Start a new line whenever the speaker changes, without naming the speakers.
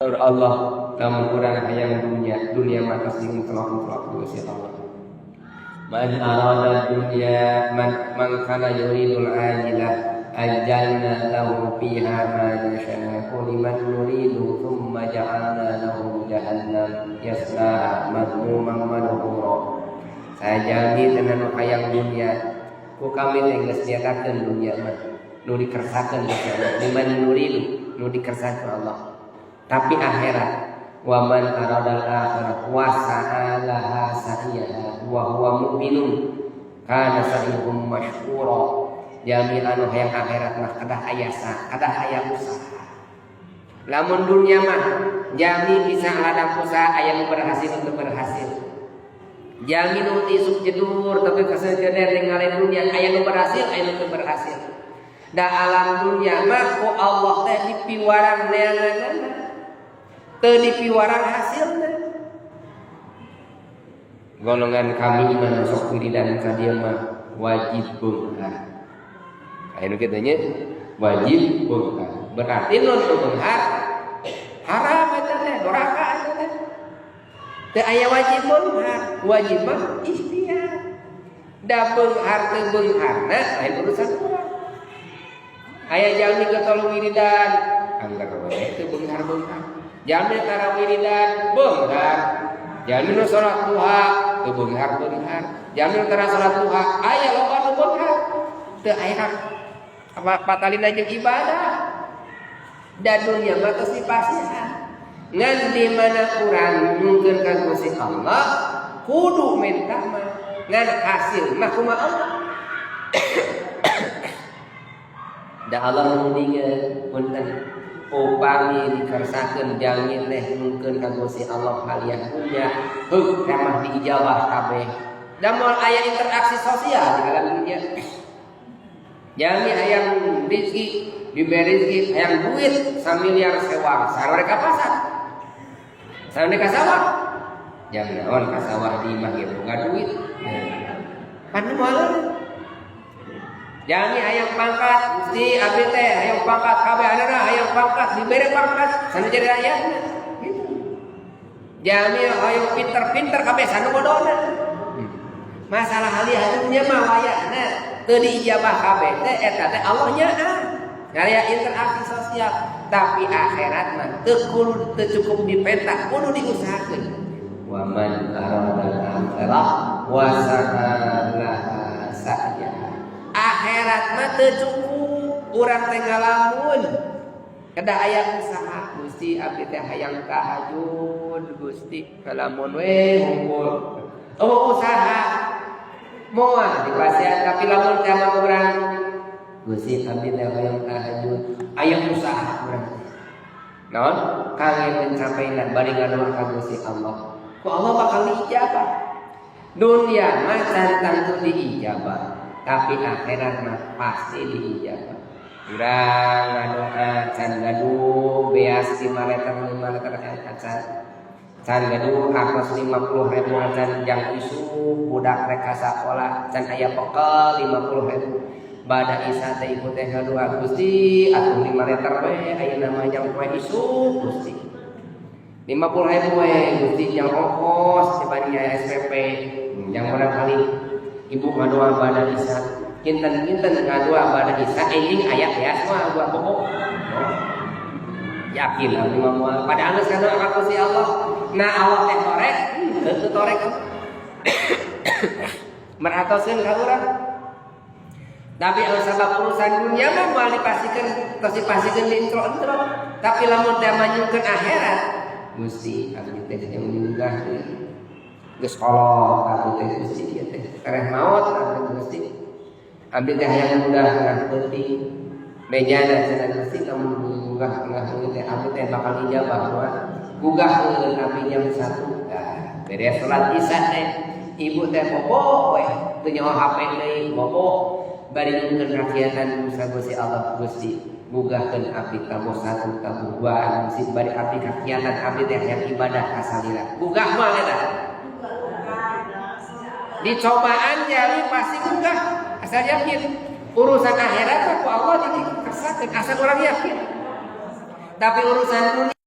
Allah namun kurang hayang dunia maka sing telok Gusti Allah. Man arada dunya man kana yuridul ajilah ajalna lahu fiha ma nasha'u liman nuridu thumma ja'alna lahu jahannam yaslaha madmuman madhura. Sajami tenan hayang dunia ku kami teh geus nyatakeun dunia mah nu dikersakeun Gusti Allah liman nuridu nu dikersakeun Allah. Tapi akhirat wa man aradal akhirat wa sa'alaha sa'iyaha wa huwa mu'minun kana sa'ihum mashkura. Jami anu hayang akhirat mah kadah aya hayang usaha. Lamun dunia mah jami bisa ladang usaha aya nu berhasil untuk berhasil. Jami nu isuk jedur tapi kaseukeun ningali dunia aya nu berhasil aya nu teu berhasil. Da alam dunia mah ku Allah teh dipiwarang neangan teu dipiwarang hasilna. Golongan kami mah sok wiridan ka dieu mah wajib beunghar. Aya nu kitu nya wajib beunghar. Berarti nu beunghar haram eta teh, doraka eta teh. Teu aya wajib beunghar, wajib mah ikhtiar. Da beunghar teu beungharna lain urusan urang. Aya jalmi getol wiridan anggar we teu beunghar-beunghar. Jalmi tara wiridan beunghar, jalmi nu salat duha teu beunghar-beunghar, jalmi tara salat duha aya loba nu beunghar. Teu aya apa patalina jeung ibadah. Da dunia mah tos dipasihan. Ngan di mana urang nyungkeun ka Gusti Allah kudu minta mah ngan hasil mah kumaha Allah. Da Allah nundingeun punten upami dikersakeun jalmi teh mungkeun ka Gusti Allah kalian punya heuk mah diijabah kabeh. Da moal aya interaksi sosial di alam dunia. Jalmi hayang rezeki, diberi rezeki, hayang duit samiliar sewang, sareng ka pasar. Sareng ka sawah. Jalmi naon ka sawah di imah ge boga duit. Kan moal Jami hayang pangkat, mesti abdi teh hayang pangkat, kabeh aneuna hayang pangkat, dibere pangkat, sana jadi ayatna. Gitu. Jami hayang pinter-pinter kabeh sana bodona. Masalah halihadunya mah wayahna teu diijabah kabeh teh eta teh Allah nyaah. Ngaya interaksi sosial, tapi akhirat mah teu cukup dipenta, kudu diusahakeun. Wa man aradal akhirah wa sa'alaha sa'ya. Akhirat mah teu cukup urang teh ngalamun kedah aya usaha. Gusti abdi teh hayang tahajud, Gusti ngalamun we ngumpul usaha moal dipasihan tapi lamun teh mah urang Gusti abdi teh hayang tahajud aya usaha urang naon kangge mencapai bari ngadawar ka Gusti Allah ku Allah bakal diijabah. Dunia mah can tentu diijabah tapi akhirat mah pasti diijabah. Urang ngadoa can gaduh beas 5 liter can gaduh akos 50.000 can jang isu budak rek ka sakola can aya bekal 50.000 bada isa teh ibu teh ngadoa Gusti atuh 5 liter we ayeuna mah jang poe isu Gusti 50.000 we Gusti jang ongkos dibanding aya SPP jang barangkali ibu ngadoa bada isa kinten-kinten ngadoa bada isa ending aya ya semua buat pokok yakin lah moal pada geus ngadoa ka Gusti Allah nah Allah teh torek teu torek meratoskeun ka urang tapi anu sabab urusan dunia mah moal dipasikeun di intro-intro tapi lamun teh manyungkeun akhirat Gusti abdi teh nyunggah geus kolot abdi teh Gusti ieu teh kareh maot abdi Gusti abdi teh hayang mudah penting bejana cenah Gusti kamu gugah teh abdi teh bakal ijabah doa gugahkeun abdi jam 1 nah beres salat isya teh ibu teh bobo we teu nyaho HP deui bobo bari nyungkeun rakiatan musa Gusti Allah Gusti gugahkeun abdi tabuh 1 tabuh 2 Gusti bari abdi rakiatan abdi teh hayang ibadah ka salira gugah mah eta dicobaan jali pasti gugah asal yakin urusan akhirat ku Allah dikersakeun asal orang yakin tapi urusan dunia